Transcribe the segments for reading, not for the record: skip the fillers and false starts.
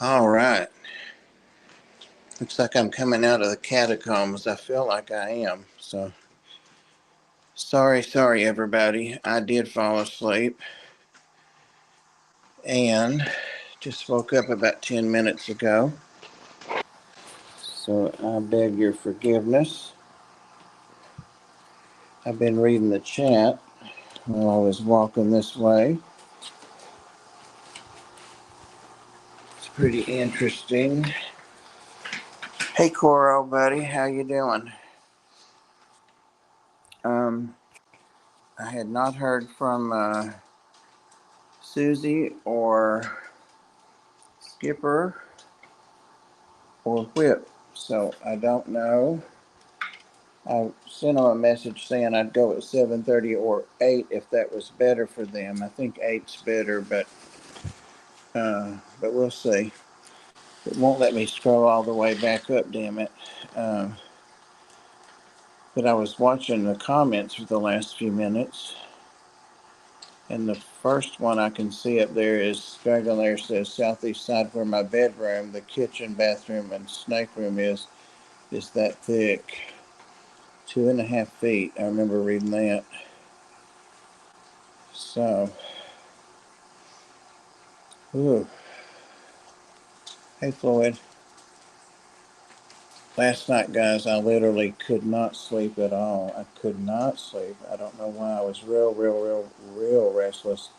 All right. Looks like I'm coming out of the catacombs. I feel like I am. So, sorry, everybody. I did fall asleep and just woke up about 10 minutes ago. So, I beg your forgiveness. I've been reading the chat while I was walking this way. It's pretty interesting. Hey, Coro, buddy. How you doing? I had not heard from Susie or Skipper or Whip, so I don't know. I sent them a message saying I'd go at 7:30 or 8 if that was better for them. I think 8's better, but we'll see. It won't let me scroll all the way back up, damn it. But I was watching the comments for the last few minutes, and the first one I can see up there is Dragon Lair says southeast side where my bedroom, the kitchen, bathroom, and snake room is that thick. 2.5 feet. I remember reading that. So, ooh. Hey, Floyd. Last night, guys, I literally could not sleep at all. I could not sleep. I don't know why. I was real restless.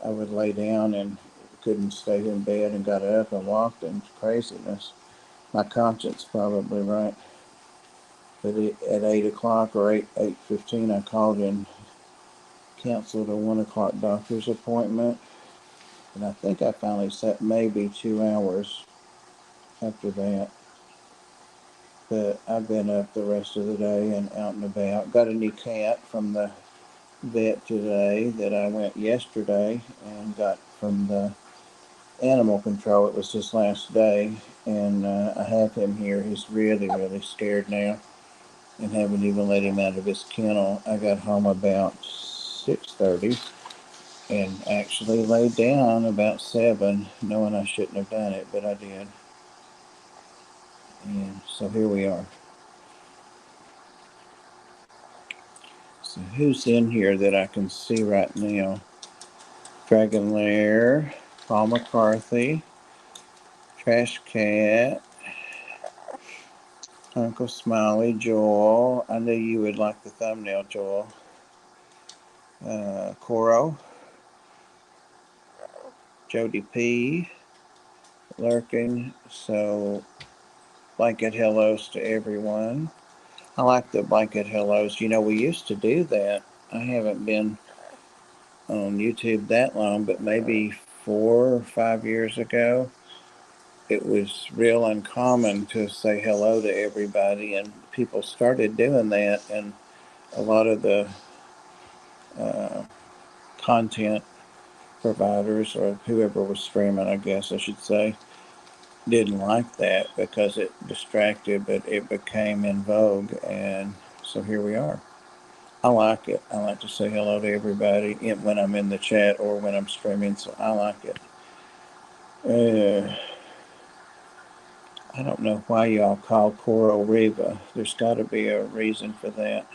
I would lay down and couldn't stay in bed and got up and walked and craziness. My conscience probably right. But at 8 o'clock or 8:15, I called and canceled a 1 o'clock doctor's appointment. And I think I finally sat maybe 2 hours after that. But I've been up the rest of the day and out and about. Got a new cat from the vet today that I went yesterday and got from the animal control. It was his last day, and I have him here. He's really scared now and haven't even let him out of his kennel. I got home about 6:30 and actually laid down about 7, knowing I shouldn't have done it, but I did. And so here we are. So who's in here that I can see right now? Dragon Lair, Paul McCarthy, Trash Cat, Uncle Smiley, Joel. I knew you would like the thumbnail, Joel. Coro, Jody P, lurking. So blanket hellos to everyone. I like the blanket hellos. You know, we used to do that. I haven't been on YouTube that long, but maybe 4 or 5 years ago, it was real uncommon to say hello to everybody, and people started doing that, and a lot of the uh, content providers, or whoever was streaming, I guess I should say, didn't like that because it distracted, but it became in vogue, and so here we are. I like it. I like to say hello to everybody when I'm in the chat or when I'm streaming, so I like it. I don't know why y'all call Coral Riva. There's got to be a reason for that.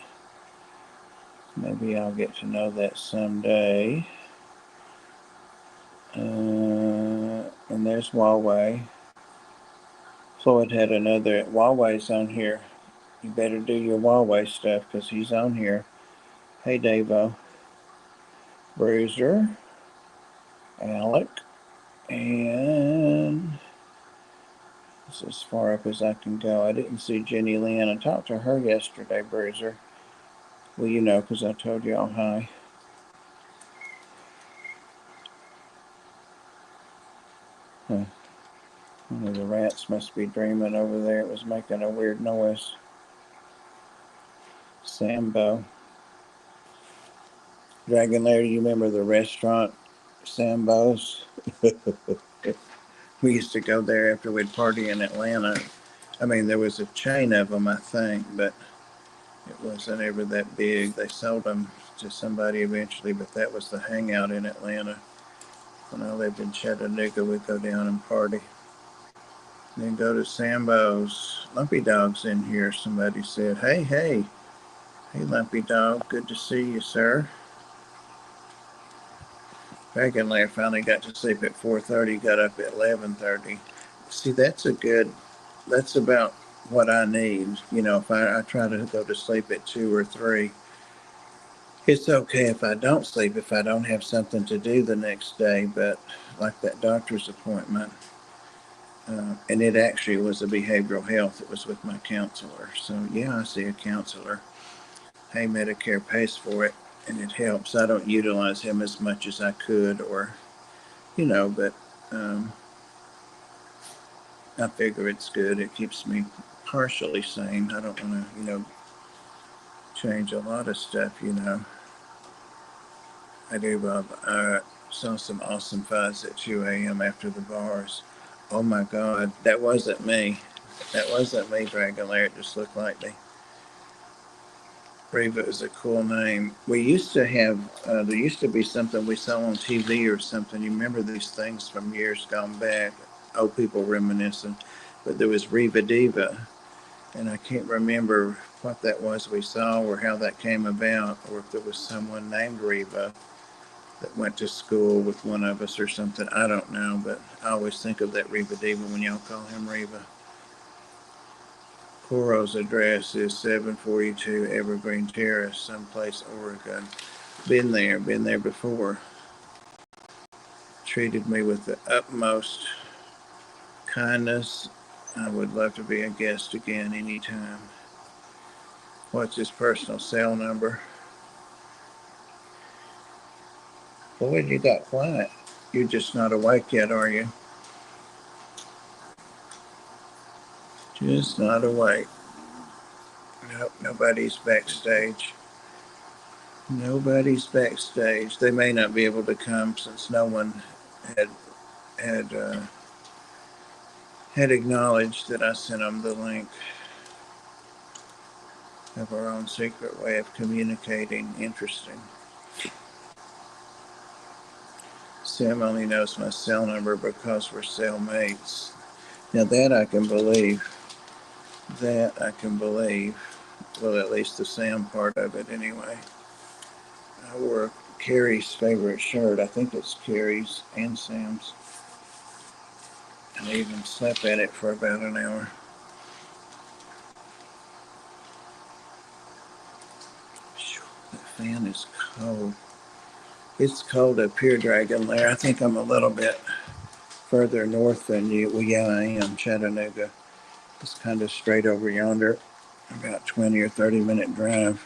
Maybe I'll get to know that someday. And there's Huawei. Floyd had another. Huawei's on here. You better do your Huawei stuff because he's on here. Hey, Davo. Bruiser. Alec. And this is as far up as I can go. I didn't see Jenny Lynn. I talked to her yesterday, Bruiser. Well, you know, because I told y'all hi. Huh. One of the rats must be dreaming over there. It was making a weird noise. Sambo. Dragon Lair, do you remember the restaurant Sambo's? We used to go there after we'd party in Atlanta. I mean, there was a chain of them, I think, but it wasn't ever that big. They sold them to somebody eventually, but that was the hangout in Atlanta. When I lived in Chattanooga, we'd go down and party. Then go to Sambo's. Lumpy Dog's in here. Somebody said, hey, hey. Hey, Lumpy Dog. Good to see you, sir. Dragon Lair finally got to sleep at 4:30. Got up at 11:30. See, that's about what I need. You know, if I try to go to sleep at 2 or 3, it's okay if I don't sleep, if I don't have something to do the next day. But like that doctor's appointment, and it actually was a behavioral health. It was with my counselor. So yeah, I see a counselor. Hey, Medicare pays for it, and it helps. I don't utilize him as much as I could, or but I figure it's good. It keeps me partially sane. I don't want to, change a lot of stuff. I do, Bob. I saw some awesome fuzz at 2 a.m. after the bars. Oh my God, that wasn't me. That wasn't me, Dragon Lair. It just looked like me. Reva is a cool name. We used to have, there used to be something we saw on TV or something. You remember these things from years gone back? Old people reminiscing. But there was Reva Diva, and I can't remember what that was we saw or how that came about, or if there was someone named Reva that went to school with one of us or something. I don't know, but I always think of that Reva Diva when y'all call him Reva. Coro's address is 742 Evergreen Terrace, someplace, Oregon. Been there before. Treated me with the utmost kindness. I would love to be a guest again anytime. What's his personal cell number? Boy, you got quiet. You're just not awake yet, are you? Just not awake. Nope, nobody's backstage. Nobody's backstage. They may not be able to come since no one had had uh, had acknowledged that I sent them the link. Have our own secret way of communicating. Interesting. Sam only knows my cell number because we're cellmates. Now that I can believe. That I can believe. Well, at least the Sam part of it anyway. I wore Carrie's favorite shirt. I think it's Carrie's and Sam's. And I even slept in it for about an hour. That fan is cold. It's cold up here, Dragon Lair. I think I'm a little bit further north than you. Well, yeah, I am. Chattanooga. It's kind of straight over yonder. About 20 or 30-minute drive.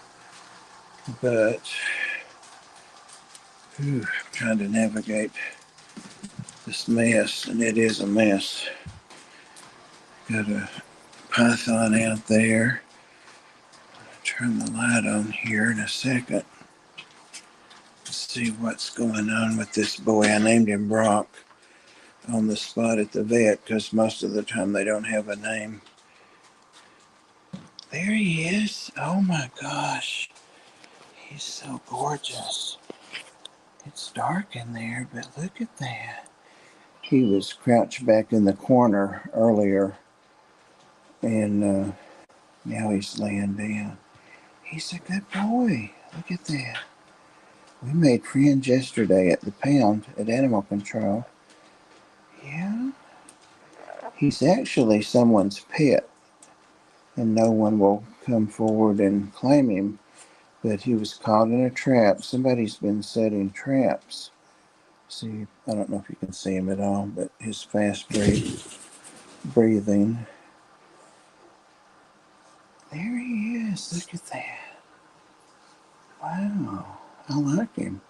But I'm trying to navigate this mess, and it is a mess. Got a python out there. I'll turn the light on here in a second. Let's see what's going on with this boy. I named him Brock on the spot at the vet because most of the time they don't have a name. There he is. Oh my gosh. He's so gorgeous. It's dark in there, but look at that. He was crouched back in the corner earlier, and now he's laying down. He's a good boy. Look at that. We made friends yesterday at the pound at Animal Control. Yeah. He's actually someone's pet, and no one will come forward and claim him, but he was caught in a trap. Somebody's been setting traps. See, I don't know if you can see him at all, but his fast breathing. There he is. Look at that. Wow. I like him.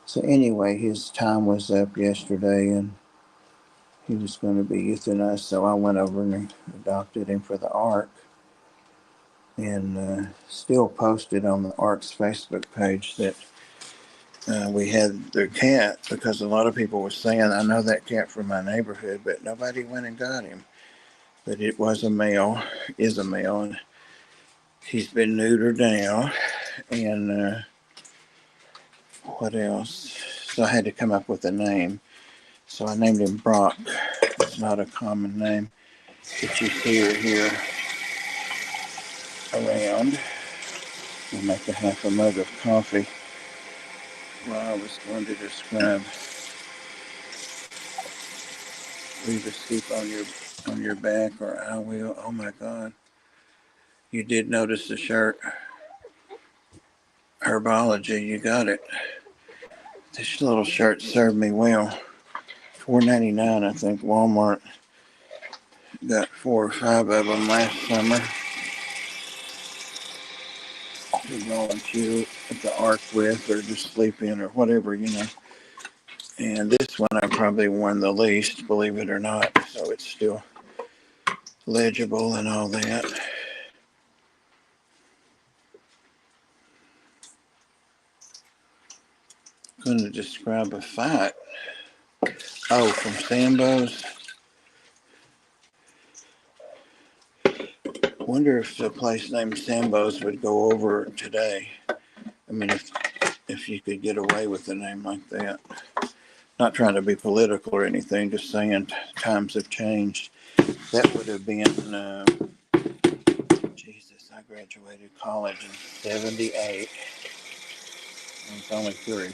So anyway, his time was up yesterday, and he was going to be euthanized, so I went over and adopted him for the ARC, and still posted on the ARC's Facebook page that we had their cat, because a lot of people were saying, I know that cat from my neighborhood, but nobody went and got him. But it was a male, is a male, and he's been neutered now. And what else? So I had to come up with a name. So I named him Brock. It's not a common name. that you see her here around. We'll make a half a mug of coffee while I was going to describe leave a scoop on your back, or I will. Oh my God. You did notice the shirt. Herbology, you got it. This little shirt served me well. $4.99, I think. Walmart got 4 or 5 of them last summer to go and chew at the ark with, or just sleep in, or whatever, you know. And this one I probably worn the least, believe it or not. So it's still legible and all that. I'm going to describe a fight. Oh, from Sambo's. Wonder if a place named Sambo's would go over today. I mean, if you could get away with a name like that. Not trying to be political or anything, just saying times have changed. That would have been, Jesus, I graduated college in 78. I was only 3.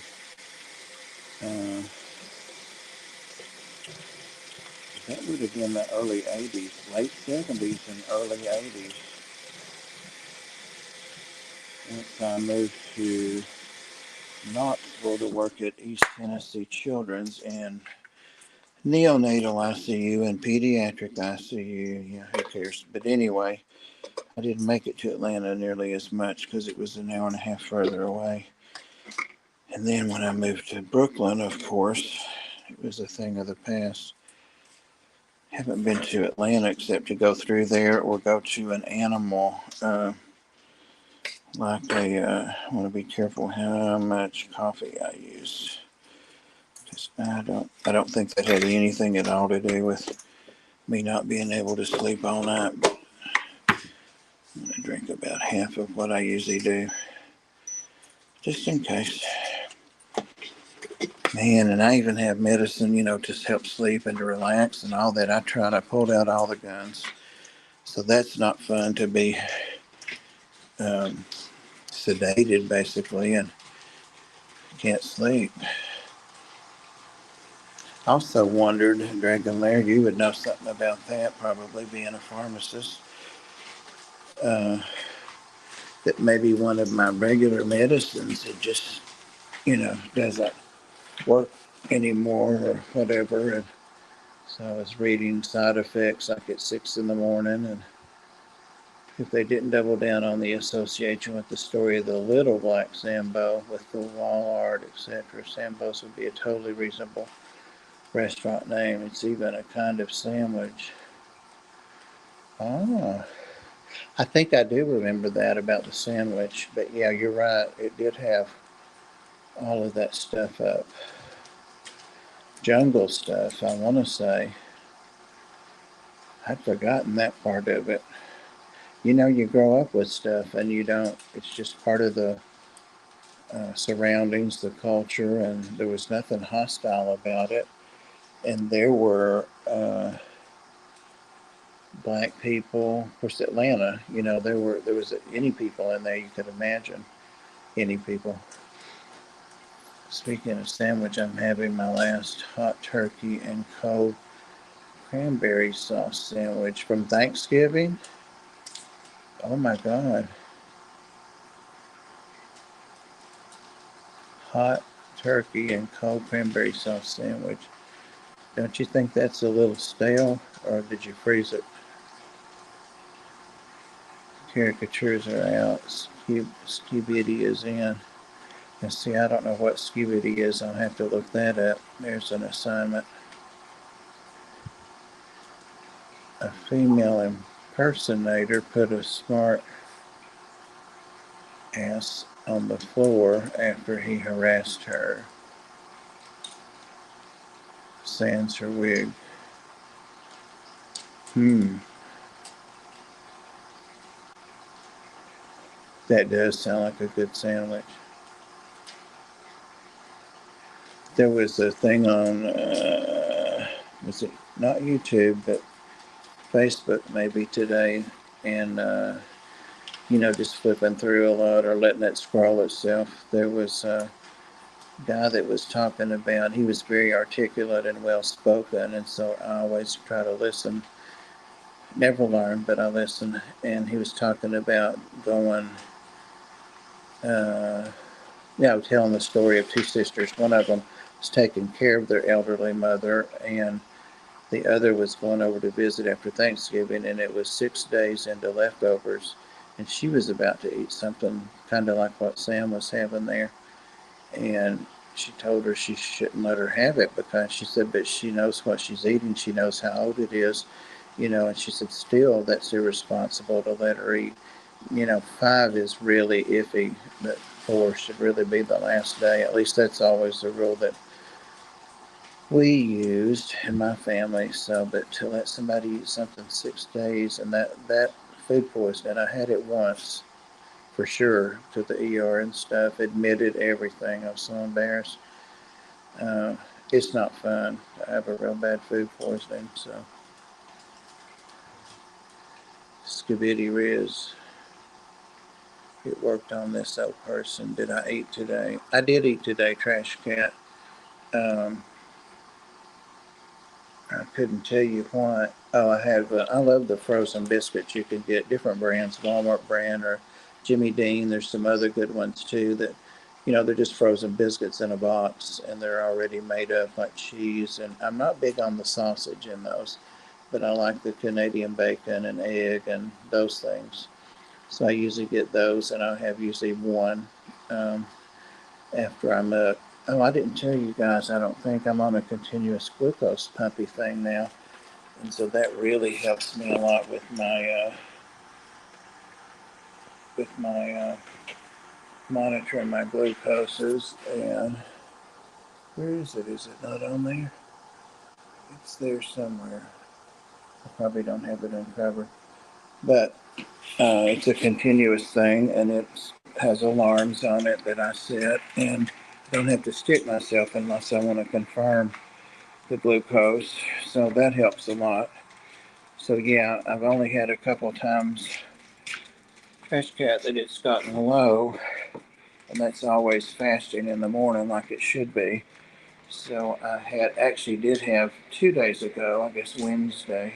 That would have been the early 80s, late 70s and early 80s. Once I moved to Knoxville to work at East Tennessee Children's in neonatal ICU and pediatric ICU. Yeah, who cares? But anyway, I didn't make it to Atlanta nearly as much because it was an hour and a half further away. And then when I moved to Brooklyn, of course, it was a thing of the past. Haven't been to Atlanta except to go through there or go to an animal. Like I want to be careful how much coffee I use. Because I don't think that had anything at all to do with me not being able to sleep all night. But I'm going to drink about half of what I usually do, just in case. Man, and I even have medicine, you know, to help sleep and to relax and all that. I tried. I pulled out all the guns. So that's not fun to be sedated, basically, and can't sleep. I also wondered, Dragon Lair, you would know something about that, probably being a pharmacist, uh, that maybe one of my regular medicines had just, you know, doesn't work anymore or whatever. And so I was reading side effects like at 6 in the morning, and if they didn't double down on the association with the story of the little black Sambo with the wall art, etc., Sambo's would be a totally reasonable restaurant name. It's even a kind of sandwich. Ah, I think I do remember that about the sandwich. But yeah, you're right. It did have all of that stuff up. Jungle stuff, I want to say. I'd forgotten that part of it. You know, you grow up with stuff and you don't, it's just part of the surroundings, the culture, and there was nothing hostile about it. And there were black people. Of course, Atlanta, you know, there was any people in there you could imagine. Any people. Speaking of sandwich, I'm having my last hot turkey and cold cranberry sauce sandwich from Thanksgiving. Oh my God. Hot turkey and cold cranberry sauce sandwich. Don't you think that's a little stale, or did you freeze it? Caricatures are out. Skibidi is in. And see, I don't know what Skibidi is. I'll have to look that up. There's an assignment. A female impersonator put a smart ass on the floor after he harassed her. Sans her wig. That does sound like a good sandwich. There was a thing on, was it not YouTube, but Facebook maybe today, and just flipping through a lot or letting it scroll itself. There was a guy that was talking about, he was very articulate and well spoken, and so I always try to listen. Never learn, but I listen. And he was talking about going, uh, telling the story of two sisters. One of them was taking care of their elderly mother, and the other was going over to visit after Thanksgiving, and it was 6 days into leftovers, and she was about to eat something kind of like what Sam was having there, and she told her she shouldn't let her have it because she said, but she knows what she's eating, she knows how old it is, and she said, still, that's irresponsible to let her eat. 5 is really iffy, but 4 should really be the last day. At least that's always the rule that we used in my family. So, but to let somebody eat something 6 days, and that food poisoning, I had it once for sure, to the ER and stuff, admitted everything. I was so embarrassed. Uh, it's not fun to have a real bad food poisoning. So, Scabiddy Riz, it worked on this old person. Did I eat today? I did eat today, Trash Cat. Um, I couldn't tell you what. Oh, I love the frozen biscuits you can get, different brands, Walmart brand or Jimmy Dean. There's some other good ones too that, they're just frozen biscuits in a box and they're already made up like cheese. And I'm not big on the sausage in those, but I like the Canadian bacon and egg and those things. So I usually get those, and I have usually one um, after I'm up. Oh, I didn't tell you guys, I don't think I'm on a continuous glucose pumpy thing now. And so that really helps me a lot with my monitoring my glucoses. And where is it? Is it not on there? It's there somewhere. I probably don't have it uncovered, but it's a continuous thing, and it has alarms on it that I set, and I don't have to stick myself unless I want to confirm the glucose. So that helps a lot. So yeah, I've only had a couple times, Trash Cat, that it's gotten low, and that's always fasting in the morning like it should be. So I did have 2 days ago, I guess Tuesday.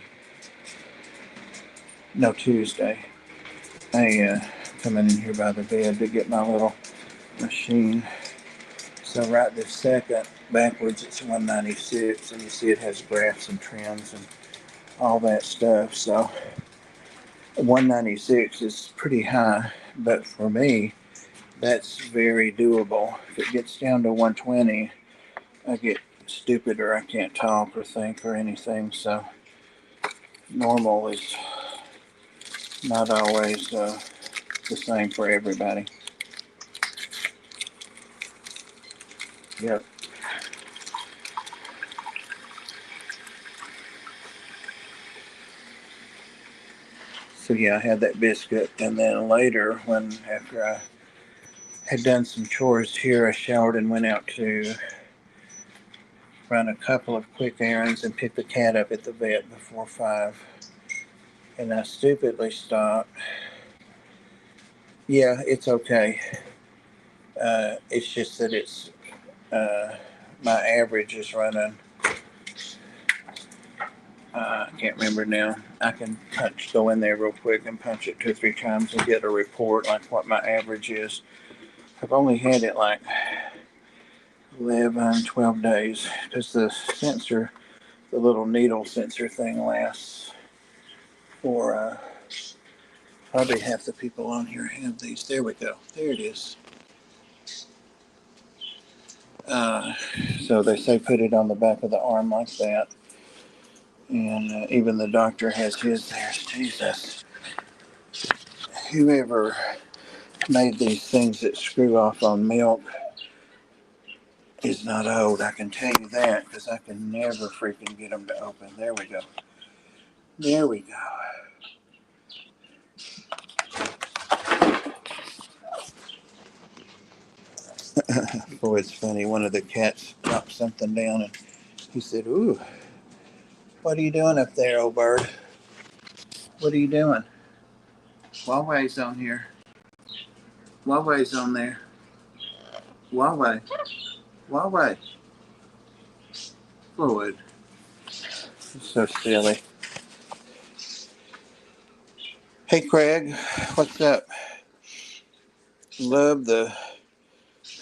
I coming in here by the bed to get my little machine. So right this second, backwards it's 196, and you see it has graphs and trends and all that stuff. So 196 is pretty high, but for me, that's very doable. If it gets down to 120, I get stupid or I can't talk or think or anything. So normal is not always the same for everybody. Yep. So yeah, I had that biscuit, and then later, after I had done some chores here, I showered and went out to run a couple of quick errands and pick the cat up at the vet before 5. And I stupidly stopped. Yeah, it's okay. It's just that uh, my average is running. I can't remember now. I can go in there real quick and punch it 2 or 3 times and get a report like what my average is. I've only had it like 11, 12 days because the little needle sensor thing lasts for probably half the people on here have these. There we go. There it is. Uh, so they say put it on the back of the arm like that. And even the doctor has his there. Jesus. Whoever made these things that screw off on milk is not old. I can tell you that because I can never freaking get them to open. There we go. There we go. Boy, it's funny. One of the cats dropped something down and he said, "Ooh, what are you doing up there, old bird?" What are you doing? Huawei's on here. Huawei's on there. Huawei. Huawei. Fluid. So silly. Hey Craig, what's up? Love the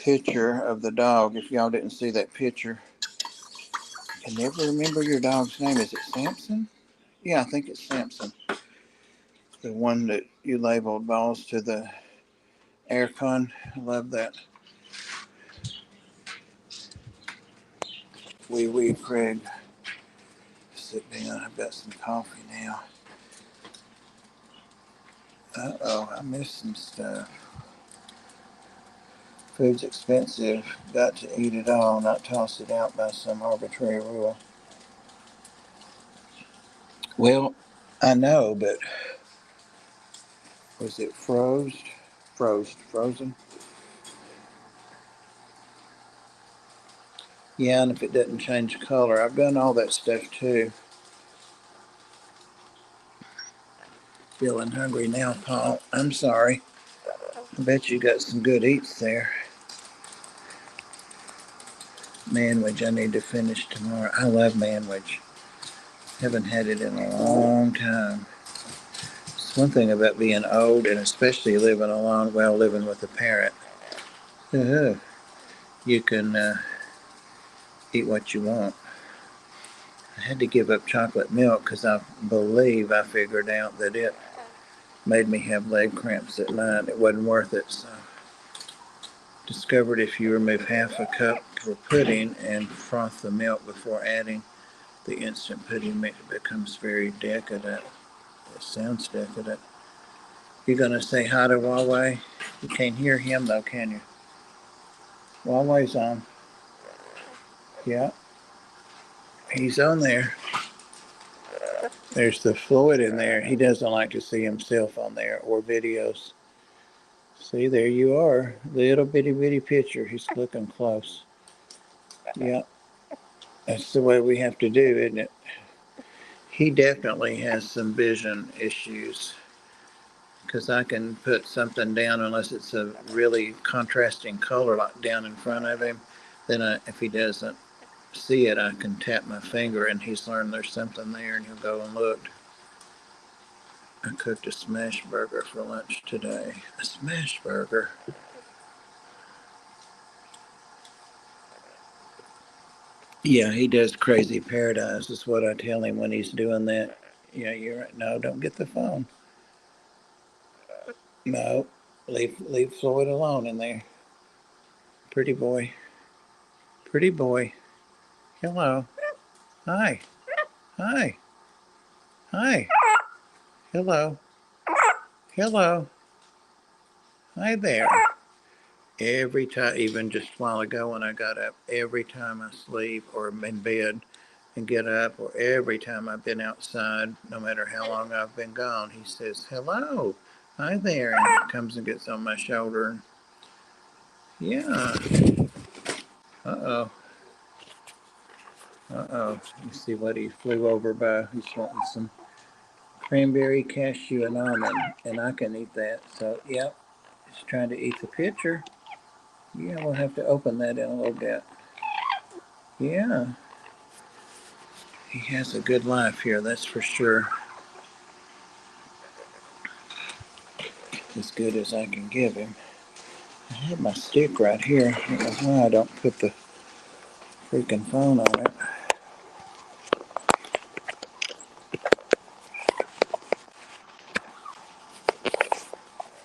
picture of the dog. If y'all didn't see that picture, I can never remember your dog's name. Is it Samson? Yeah, I think it's Samson. The one that you labeled balls to the aircon. I love that. Wee Craig. Sit down. I've got some coffee now. Uh-oh, I missed some stuff. Food's expensive. Got to eat it all, not toss it out by some arbitrary rule. Well, I know, but was it frozen? Yeah, and if it doesn't change color, I've done all that stuff too. Feeling hungry now, Paul. I'm sorry. I bet you got some good eats there. Manwich, I need to finish tomorrow. I love manwich. Haven't had it in a long time. It's one thing about being old and especially living alone, well, living with a parent. You can eat what you want. I had to give up chocolate milk because I believe I figured out that it made me have leg cramps at night. It wasn't worth it. So discovered if you remove half a cup for pudding and froth the milk before adding the instant pudding mix, it becomes very decadent. It sounds decadent. You gonna say hi to Huawei? You can't hear him though, can you? Huawei's on. Yeah, he's on there. There's the fluid in there. He doesn't like to see himself on there or videos. See, there you are. Little bitty picture. He's looking close. Yeah, that's the way we have to do, isn't it? He definitely has some vision issues because I can put something down unless it's a really contrasting color like down in front of him. Then if he doesn't see it, I can tap my finger and he's learned there's something there and he'll go and look. I cooked a smash burger for lunch today. A smash burger. Yeah, he does crazy paradise is what I tell him when he's doing that. Yeah, you're right. No, don't get the phone. No, leave Floyd alone in there. Pretty boy. Pretty boy. Hello. Hi. Hi. Hi. Hello. Hello. Hi there. Every time, even just a while ago when I got up, every time I sleep or am in bed and get up, or every time I've been outside, no matter how long I've been gone, he says, hello. Hi there. And he comes and gets on my shoulder. Yeah. Uh-oh. Uh-oh. You see what he flew over by? He's wanting some cranberry, cashew, and almond, and I can eat that. So, yep, he's trying to eat the pitcher. Yeah, we'll have to open that in a little bit. Yeah, he has a good life here, that's for sure. As good as I can give him. I have my stick right here. I don't know why I don't put the freaking phone on it.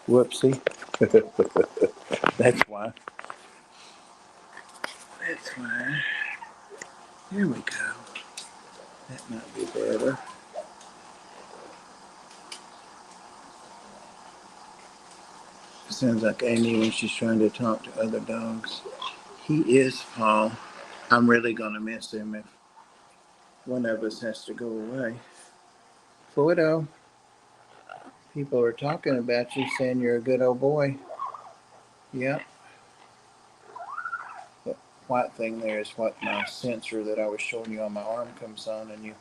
Whoopsie. That's why. That's why. Here we go. That might be better. Sounds like Amy when she's trying to talk to other dogs. He is Paul. I'm really going to miss him if one of us has to go away. Floydo, people are talking about you, saying you're a good old boy. Yep. The white thing there is what my sensor that I was showing you on my arm comes on, and you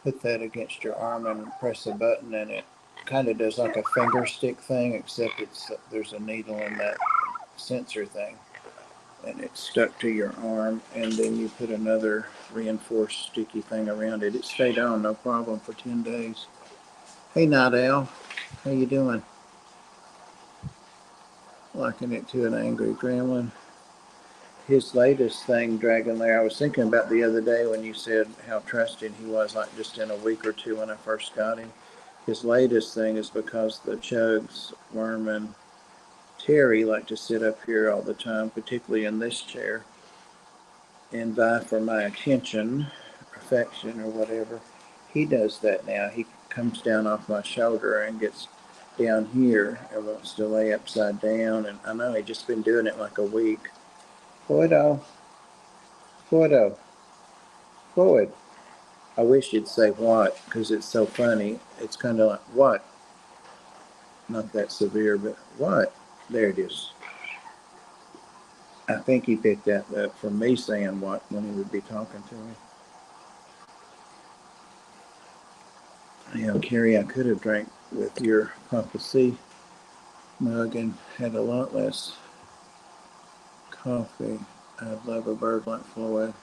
put that against your arm and press a button, and it kind of does like a finger stick thing, except there's a needle in that sensor thing, and it's stuck to your arm, and then you put another reinforced sticky thing around it. It stayed on no problem for 10 days. Hey, Night Owl, how you doing? Liking it to an angry gremlin. His latest thing, Dragon Lair, I was thinking about the other day when you said how trusting he was, like just in a week or two when I first got him. His latest thing is because the Chugs, Worm, and Terry like to sit up here all the time, particularly in this chair, and vie for my attention, affection, or whatever. He does that now. He comes down off my shoulder and gets down here and wants to lay upside down. And I know he's just been doing it like a week. Floydo, Floydo, Floyd. I wish you'd say what, because it's so funny. It's kind of like, what? Not that severe, but what? There it is. I think he picked that up from me saying what when he would be talking to me. You know, Carrie, I could have drank with your Papa C mug and had a lot less coffee. I'd love a bird like Floyd.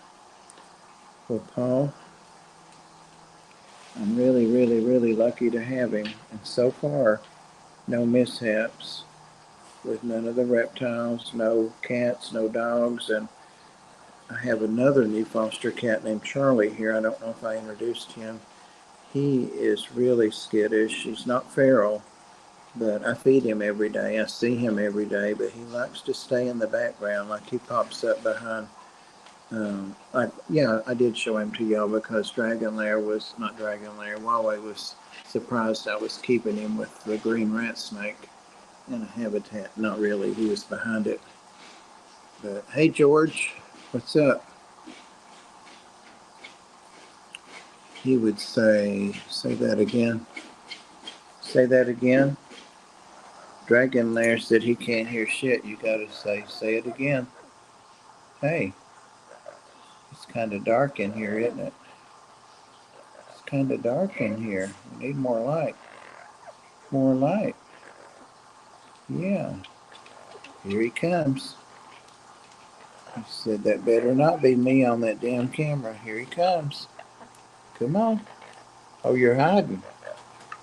Well, Paul, I'm really, really, really lucky to have him. And so far, no mishaps with none of the reptiles, no cats, no dogs. And I have another new foster cat named Charlie here. I don't know if I introduced him. He is really skittish. He's not feral, but I feed him every day. I see him every day, but he likes to stay in the background. Like he pops up behind. I did show him to y'all because Dragon Lair was not Dragon Lair. Huawei was surprised I was keeping him with the green rat snake in a habitat. Not really. He was behind it. But hey, George, what's up? He would say that again. Say that again. Dragon Lair said he can't hear shit. You gotta say it again. Hey, it's kind of dark in here, isn't it? It's kind of dark in here. We need more light. More light. Yeah. Here he comes. He said that better not be me on that damn camera. Here he comes. Come on. Oh, you're hiding.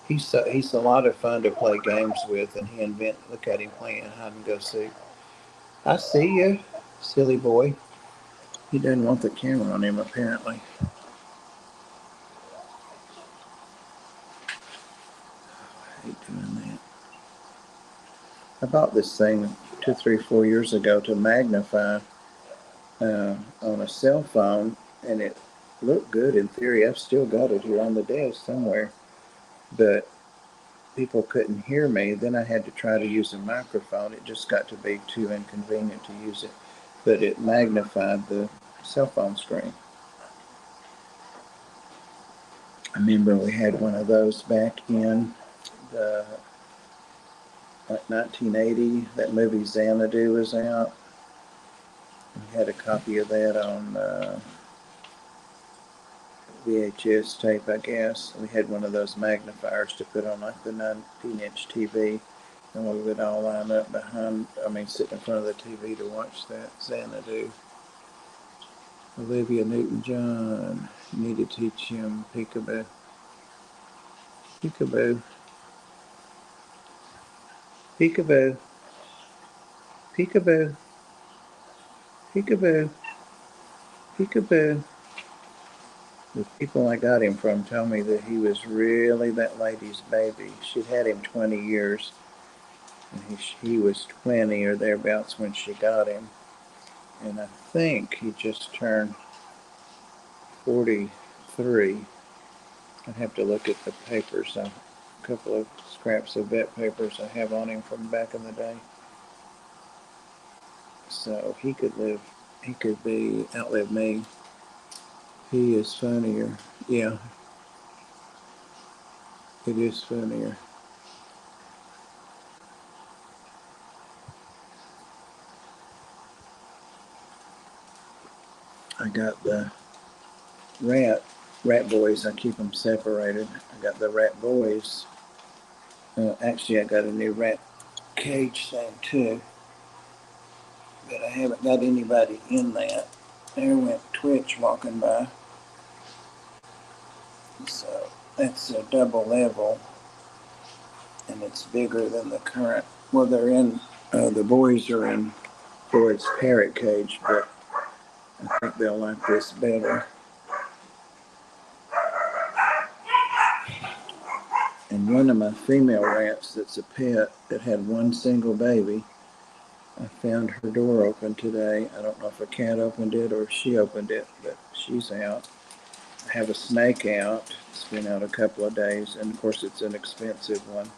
He's a lot of fun to play games with, and look at him playing hide and go seek. I see you, silly boy. He doesn't want the camera on him apparently. I hate doing that. I bought this thing 2, 3, 4 years ago to magnify on a cell phone, and it looked good in theory. I've still got it here on the desk somewhere, but people couldn't hear me. Then I had to try to use a microphone. It just got to be too inconvenient to use it, but it magnified the cell phone screen. I remember we had one of those back in the like 1980. That movie Xanadu was out. We had a copy of that on VHS tape, I guess. We had one of those magnifiers to put on like the 19-inch TV, and we would all line up sit in front of the TV to watch that Xanadu. Olivia Newton-John, you need to teach him peekaboo. Peekaboo. Peekaboo. Peekaboo. Peekaboo. Peekaboo. The people I got him from tell me that he was really that lady's baby. She'd had him 20 years, and he was 20 or thereabouts when she got him. And I think he just turned 43. I'd have to look at the papers. A couple of scraps of vet papers I have on him from back in the day. So he could outlive me. He is funnier. Yeah, it is funnier. I got the rat rat boys. I keep them separated. I got the rat boys. Actually, I got a new rat cage thing too, but I haven't got anybody in that. There went Twitch walking by. So that's a double level, and it's bigger than the current. Well, they're in. The boys are in Floyd's parrot cage, but I think they'll like this better. And one of my female rats that's a pet that had one single baby, I found her door open today. I don't know if a cat opened it or if she opened it, but she's out. I have a snake out. It's been out a couple of days, and of course it's an expensive one.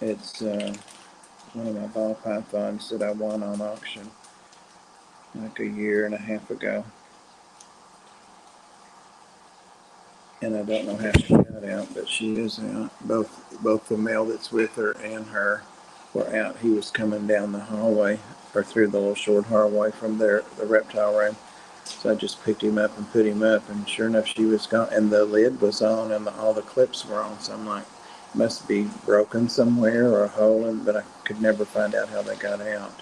It's one of my ball pythons that I won on auction like a year and a half ago. And I don't know how she got out, but she is out. Both the male that's with her and her were out. He was coming down the hallway or through the little short hallway from the reptile room. So I just picked him up and put him up, and sure enough, she was gone. And the lid was on, and all the clips were on. So I'm like, must be broken somewhere or a hole in, but I could never find out how they got out.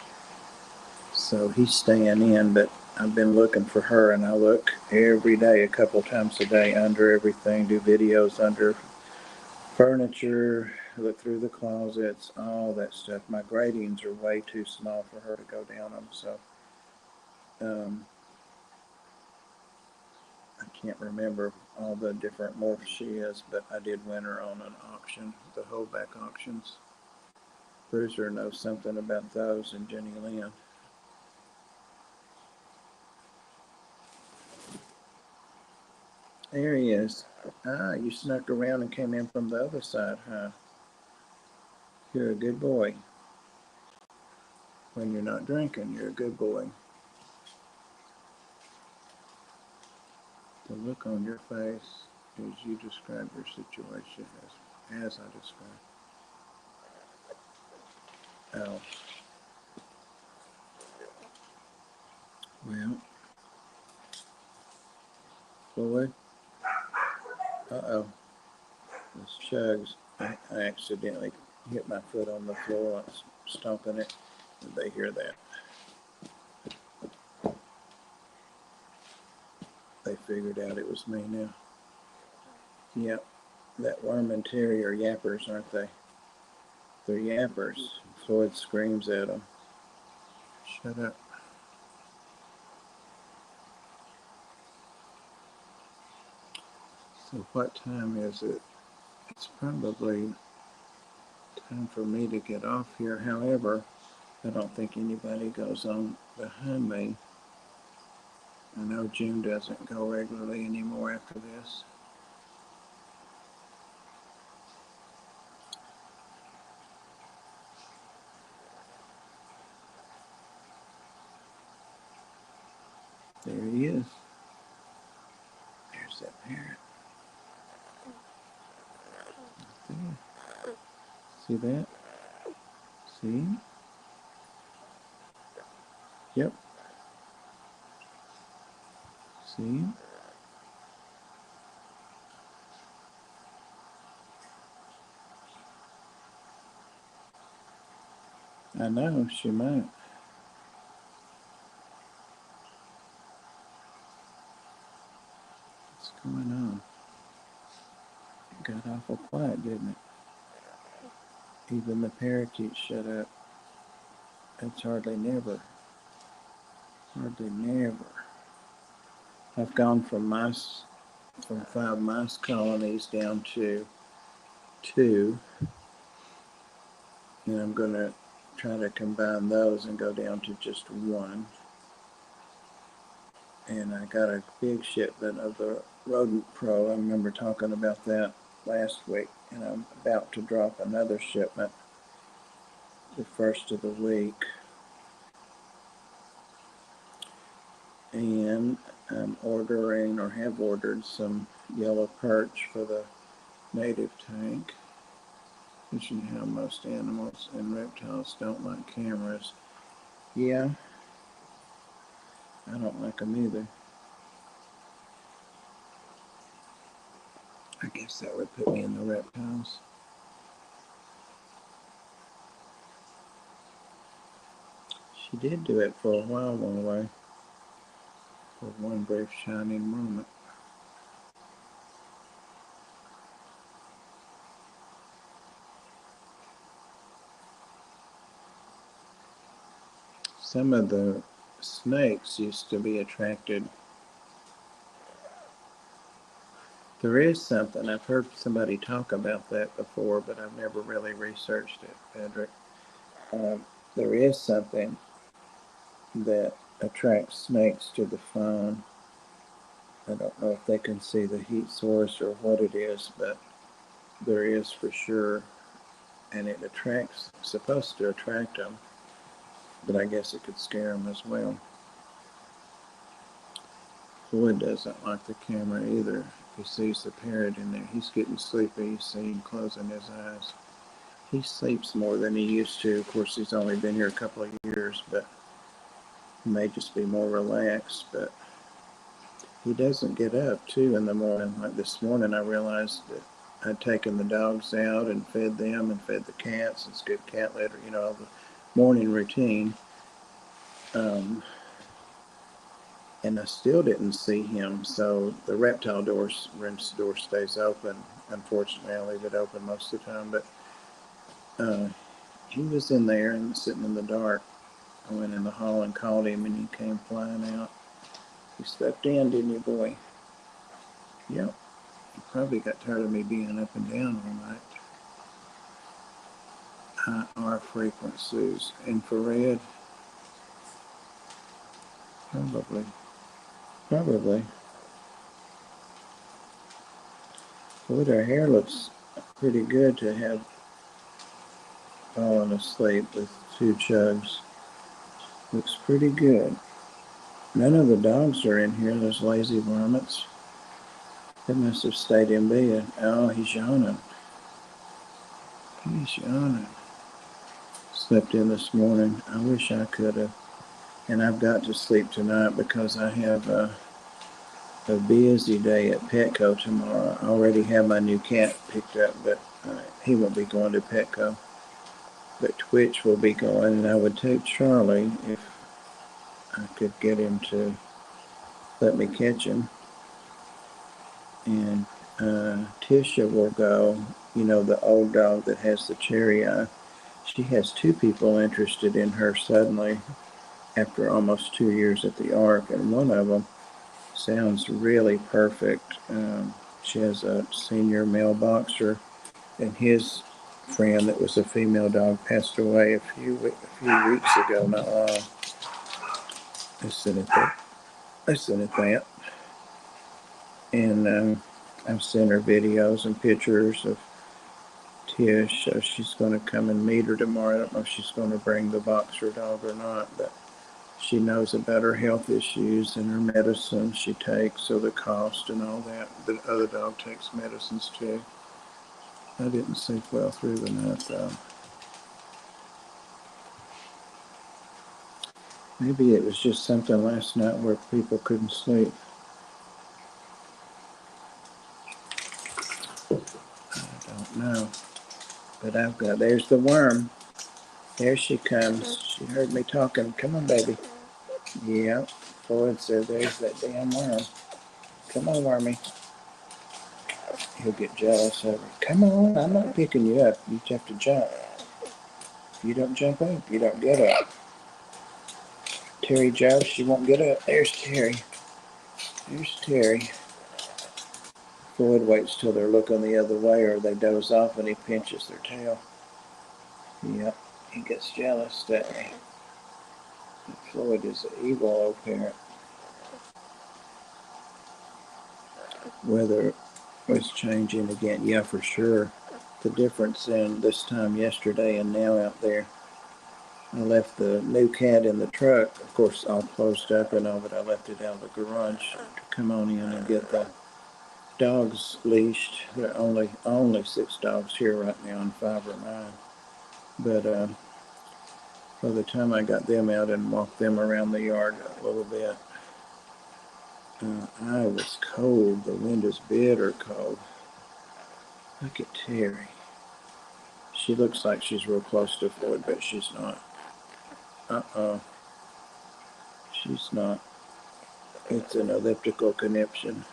So he's staying in, but I've been looking for her, and I look every day, a couple times a day, under everything, do videos under furniture, look through the closets, all that stuff. My gratings are way too small for her to go down them, so I can't remember all the different morphs she is, but I did win her on an auction, the holdback auctions. Bruiser knows something about those, and Jenny Lynn. There he is. Ah, you snuck around and came in from the other side, huh? You're a good boy. When you're not drinking, you're a good boy. The look on your face as you describe your situation as I described. Oh. Well, Floyd. Uh-oh. This chugs. I accidentally hit my foot on the floor. I was stomping it. Did they hear that? They figured out it was me now. Yep. That worm and Terry are yappers, aren't they? They're yappers. Floyd screams at them. Shut up. So what time is it? It's probably time for me to get off here. However, I don't think anybody goes on behind me. I know June doesn't go regularly anymore after this. There he is. There's that parrot. There. See that? See? Yep. See? I know, she might. What's going on? It got awful quiet, didn't it? Even the parakeets shut up. It's hardly never. Hardly never. I've gone from 5 mice colonies down to 2, and I'm going to try to combine those and go down to just 1. And I got a big shipment of the Rodent Pro. I remember talking about that last week, and I'm about to drop another shipment the first of the week. And I'm ordering, or have ordered, some yellow perch for the native tank. Because you know how most animals and reptiles don't like cameras. Yeah, I don't like them either. I guess that would put me in the reptiles. She did do it for a while one way, for one brief shining moment. Some of the snakes used to be attracted. There is something, I've heard somebody talk about that before, but I've never really researched it, Patrick. There is something that attracts snakes to the phone. I don't know if they can see the heat source or what it is, but there is for sure. And it attracts, supposed to attract them, but I guess it could scare them as well. Floyd doesn't like the camera either. He sees the parrot in there. He's getting sleepy. You see him closing his eyes. He sleeps more than he used to. Of course, he's only been here a couple of years, but he may just be more relaxed. But he doesn't get up, too, in the morning. Like this morning, I realized that I'd taken the dogs out and fed them and fed the cats. It's good cat litter, you know, the morning routine. And I still didn't see him. So the reptile room door stays open. Unfortunately, I leave it open most of the time. But he was in there and sitting in the dark. I went in the hall and called him, and he came flying out. You slept in, didn't you, boy? Yep. He probably got tired of me being up and down all night. IR frequencies. Infrared? Probably. Probably. But her hair looks pretty good to have fallen asleep with 2 chugs. Looks pretty good. None of the dogs are in here, those lazy varmints. They must have stayed in bed. Oh, he's yawning. He's yawning. Slept in this morning. I wish I could have. And I've got to sleep tonight because I have a busy day at Petco tomorrow. I already have my new cat picked up, but he won't be going to Petco. But Twitch will be going, and I would take Charlie if I could get him to let me catch him. And Tisha will go, you know, the old dog that has the cherry eye. She has 2 people interested in her suddenly after almost 2 years at the Ark, and one of them sounds really perfect. She has a senior male boxer, and his friend that was a female dog passed away a few weeks ago, not long. Listen at that. And I've sent her videos and pictures of Tish, so she's going to come and meet her tomorrow. I don't know if she's going to bring the boxer dog or not, but she knows about her health issues and her medicine she takes, so the cost and all that. The other dog takes medicines too. I didn't sleep well through the night though. Maybe it was just something last night where people couldn't sleep. I don't know. But there's the worm. There she comes. She heard me talking. Come on, baby. Yep. Floyd said there's that damn worm. Come on, wormy. He'll get jealous of her. Come on, I'm not picking you up. You just have to jump. If you don't jump up, you don't get up. Terry Joe, she won't get up. There's Terry. There's Terry. Floyd waits till they're looking the other way or they doze off and he pinches their tail. Yep, he gets jealous, doesn't he? Floyd is an evil old parent. Weather was changing again. Yeah, for sure. The difference in this time yesterday and now out there. I left the new cat in the truck, of course, all closed up and all, but I left it out of the garage to come on in and get the dogs leashed. There are only 6 dogs here right now and 5 are mine. But by the time I got them out and walked them around the yard a little bit, I was cold. The wind is bitter cold. Look at Terry. She looks like she's real close to Floyd, but she's not. Uh-oh. She's not. It's an elliptical conniption.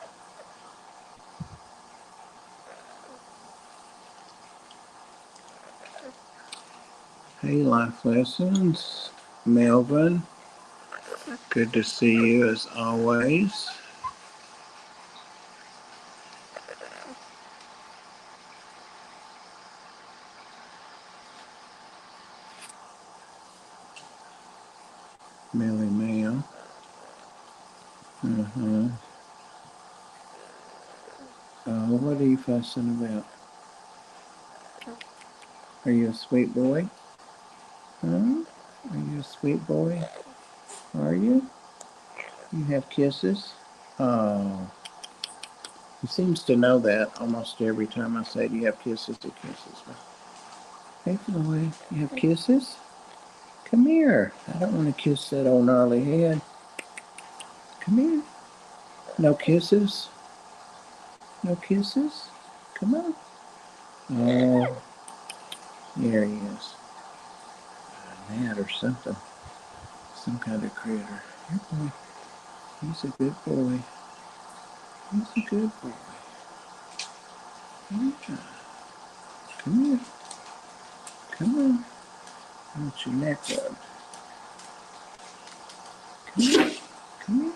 Hey, Life Lessons. Melvin, good to see you as always. Millie Mail. What are you fussing about? Are you a sweet boy? Huh? Are you a sweet boy? Are you? You have kisses? Oh, he seems to know that almost every time I say, do you have kisses? He kisses me. Hey, Floyd, you have kisses? Come here. I don't want to kiss that old gnarly head. Come here. No kisses? No kisses? Come on. Oh, there he is. A gnat or something. Some kind of critter. Here, boy. He's a good boy. He's a good boy. Yeah. Come here. Come on. I want your neck rubbed. Come here. Come here.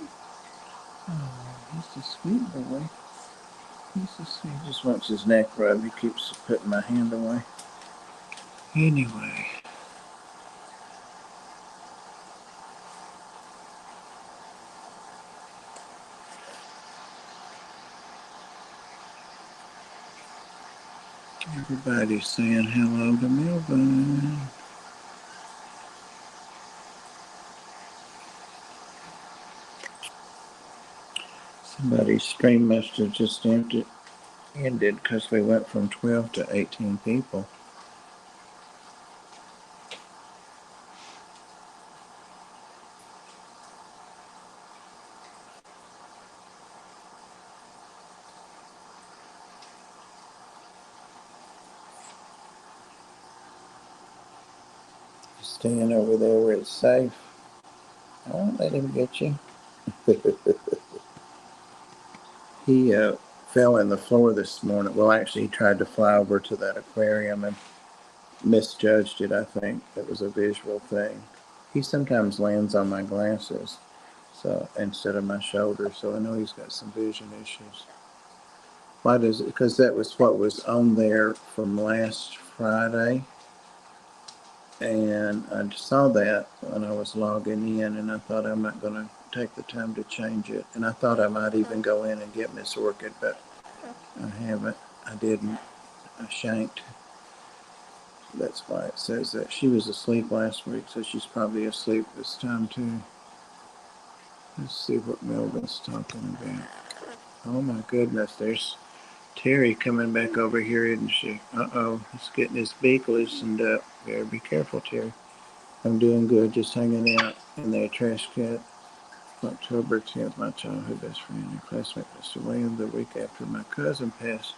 Oh, he's a sweet boy. He's a sweet. He just wants his neck rubbed. He keeps putting my hand away. Anyway. Everybody's saying hello to Melvin. Somebody's stream must have just ended because we went from 12 to 18 people. Stand over there where it's safe. I won't let him get you. He fell in the floor this morning. Well, actually, he tried to fly over to that aquarium and misjudged it, I think. It was a visual thing. He sometimes lands on my glasses so instead of my shoulder, so I know he's got some vision issues. Why does it? Because that was what was on there from last Friday. And I saw that when I was logging in, and I thought I'm not going to take the time to change it. And I thought I might even go in and get Miss Orchid, but I haven't. I didn't. I shanked. That's why it says that. She was asleep last week, so she's probably asleep this time too. Let's see what Melvin's talking about. Oh my goodness, there's Terry coming back over here, isn't she? Uh-oh, he's getting his beak loosened up. Better be careful, Terry. I'm doing good, just hanging out in there, trash cat. October 10th, my childhood best friend and classmate passed away the week after my cousin passed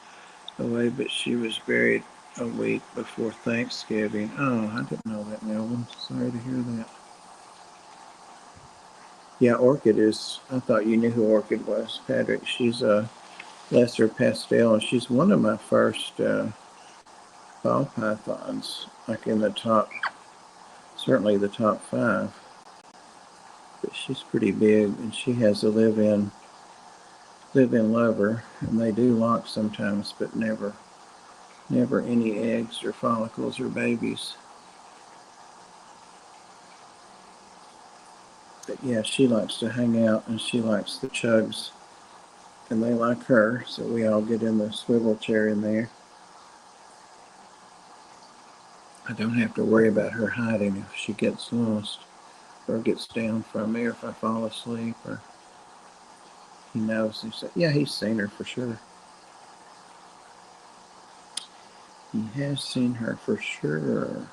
away, but she was buried a week before Thanksgiving. Oh, I didn't know that, Melvin. Sorry to hear that. Yeah, Orchid is, I thought you knew who Orchid was, Patrick. She's a lesser pastel, and she's one of my first ball pythons, like in the top, certainly the top 5. But she's pretty big, and she has a live-in lover, and they do lock sometimes, but never any eggs or follicles or babies. But yeah, she likes to hang out, and she likes the chugs, and they like her, so we all get in the swivel chair in there. I don't have to worry about her hiding if she gets lost or gets down from me, or if I fall asleep, or he knows. He said, yeah, he's seen her for sure. He has seen her for sure.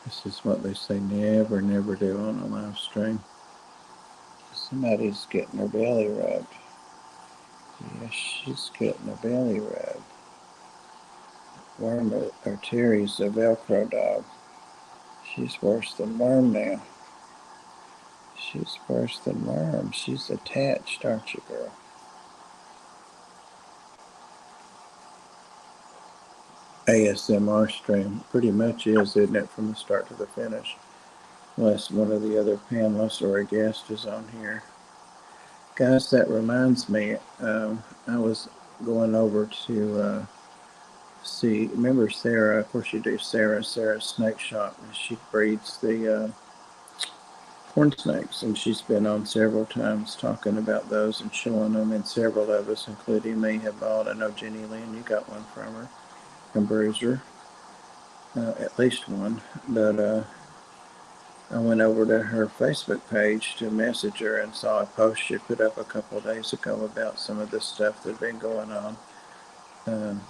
This is what they say never, never do on a live stream. Somebody's getting her belly rubbed. Yes, she's getting her belly rubbed. Worm or Terry's a Velcro dog. She's worse than Worm now. She's worse than Worm. She's attached, aren't you, girl? ASMR stream pretty much is, isn't it, from the start to the finish? Unless one of the other panelists or a guest is on here. Guys, that reminds me, I was going over to see, remember Sarah, of course you do, Sarah's Snake Shop, and she breeds the corn snakes, and she's been on several times talking about those and showing them, and several of us, including me, have bought. I know Jenny Lynn, you got one from her, from Bruiser, at least one, but I went over to her Facebook page to message her and saw a post she put up a couple of days ago about some of the stuff that had been going on.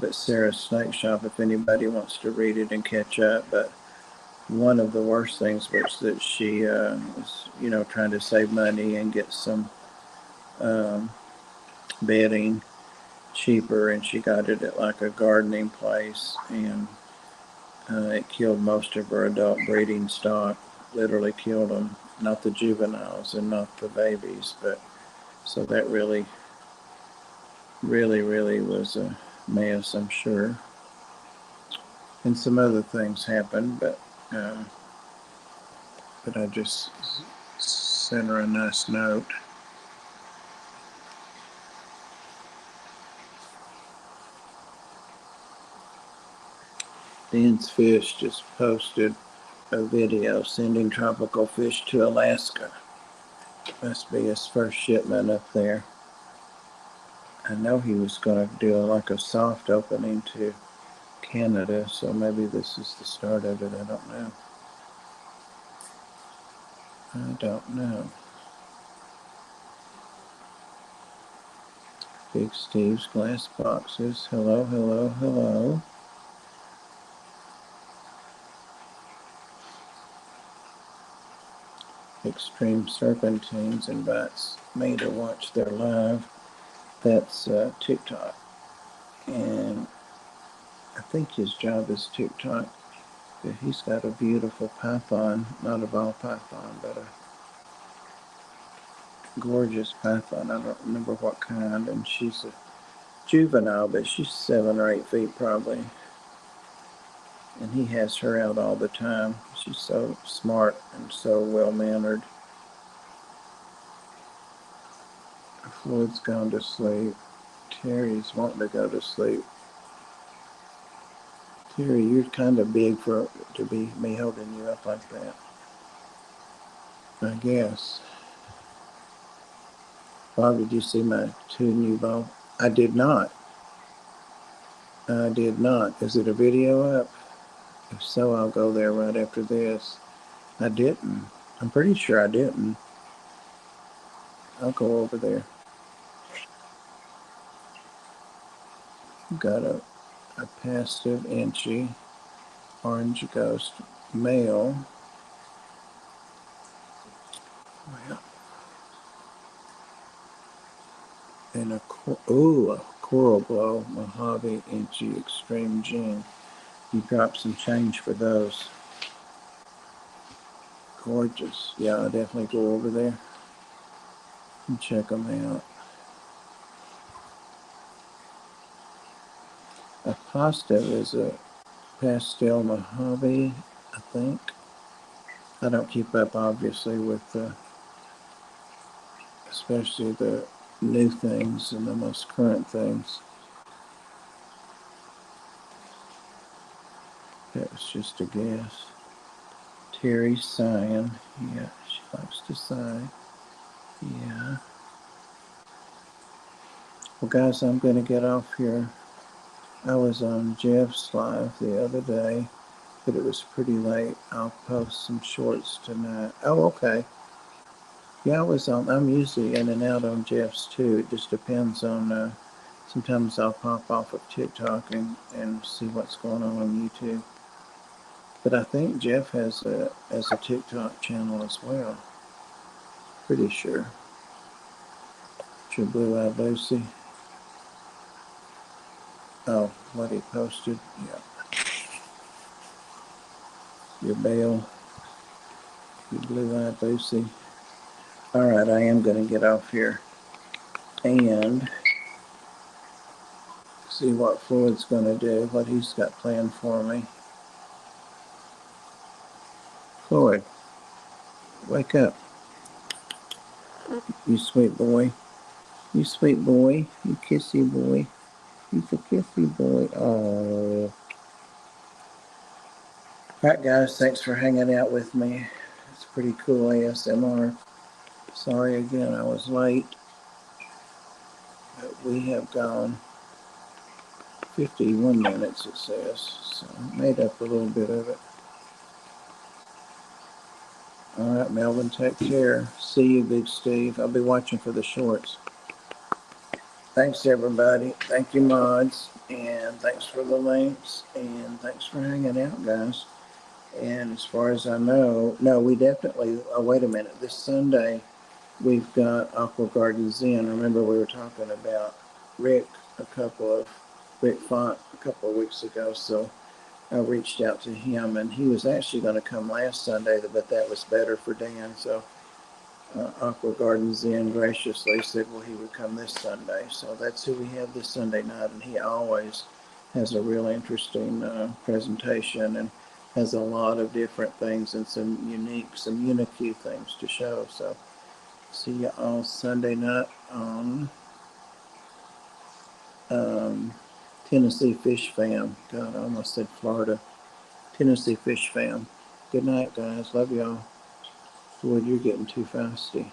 But Sarah's Snake Shop, if anybody wants to read it and catch up, but one of the worst things was that she was, trying to save money and get some bedding cheaper, and she got it at like a gardening place, and it killed most of her adult breeding stock. Literally killed them, not the juveniles and not the babies, but so that really, really, really was a mess, I'm sure. And some other things happened, but I just sent her a nice note. Dan's Fish just posted a video sending tropical fish to Alaska. Must be his first shipment up there. I know he was going to do like a soft opening to Canada, so maybe this is the start of it. I don't know. I don't know. Big Steve's glass boxes. Hello, hello, hello. Extreme Serpentines invites me to watch their live. That's TikTok. And I think his job is TikTok. But he's got a beautiful python, not a ball python, but a gorgeous python. I don't remember what kind, and she's a juvenile, but she's 7 or 8 feet probably. And he has her out all the time. She's so smart and so well-mannered. Floyd's gone to sleep. Terry's wanting to go to sleep. Terry, you're kind of big to be me holding you up like that, I guess. Bob, did you see my 2 new balls? I did not. I did not. Is it a video up? If so, I'll go there right after this. I didn't. I'm pretty sure I didn't. I'll go over there. Got a passive inchy orange ghost male. Well, and a coral glow Mojave inchy extreme gene. You drop some change for those. Gorgeous. Yeah, I'll definitely go over there and check them out. A pasta is a pastel Mojave, I think. I don't keep up, obviously, with especially the new things and the most current things. That was just a guess. Terry's sighing. Yeah, she likes to sigh. Yeah. Well, guys, I'm going to get off here. I was on Jeff's live the other day, but it was pretty late. I'll post some shorts tonight. Oh, okay. Yeah, I'm usually in and out on Jeff's too. It just depends on, sometimes I'll pop off of TikTok and see what's going on YouTube. But I think Jeff has a TikTok channel as well. Pretty sure. Your blue-eyed Lucy. Oh, what he posted. Yeah. Your Belle. Your blue-eyed Lucy. All right, I am going to get off here and see what Floyd's going to do, what he's got planned for me. Floyd, wake up. You sweet boy. You sweet boy. You kissy boy. He's a kissy boy. Oh. All right, guys. Thanks for hanging out with me. It's pretty cool ASMR. Sorry again, I was late. But we have gone 51 minutes, it says. So made up a little bit of it. All right, Melvin, take care. See you, Big Steve. I'll be watching for the shorts. Thanks, everybody. Thank you, mods. And thanks for the links. And thanks for hanging out, guys. And as far as I know, no, we definitely, oh, wait a minute. This Sunday, we've got Aqua Gardens in. Remember, we were talking about Rick Font a couple of weeks ago. So I reached out to him, and he was actually going to come last Sunday, but that was better for Dan. So Aqua Gardens Inn graciously said, well, he would come this Sunday. So that's who we have this Sunday night, and he always has a real interesting presentation and has a lot of different things and some unique things to show. So see you all Sunday night on Tennessee Fish Fam. God, I almost said Florida. Tennessee Fish Fam. Good night, guys. Love y'all. Boy, you're getting too feisty.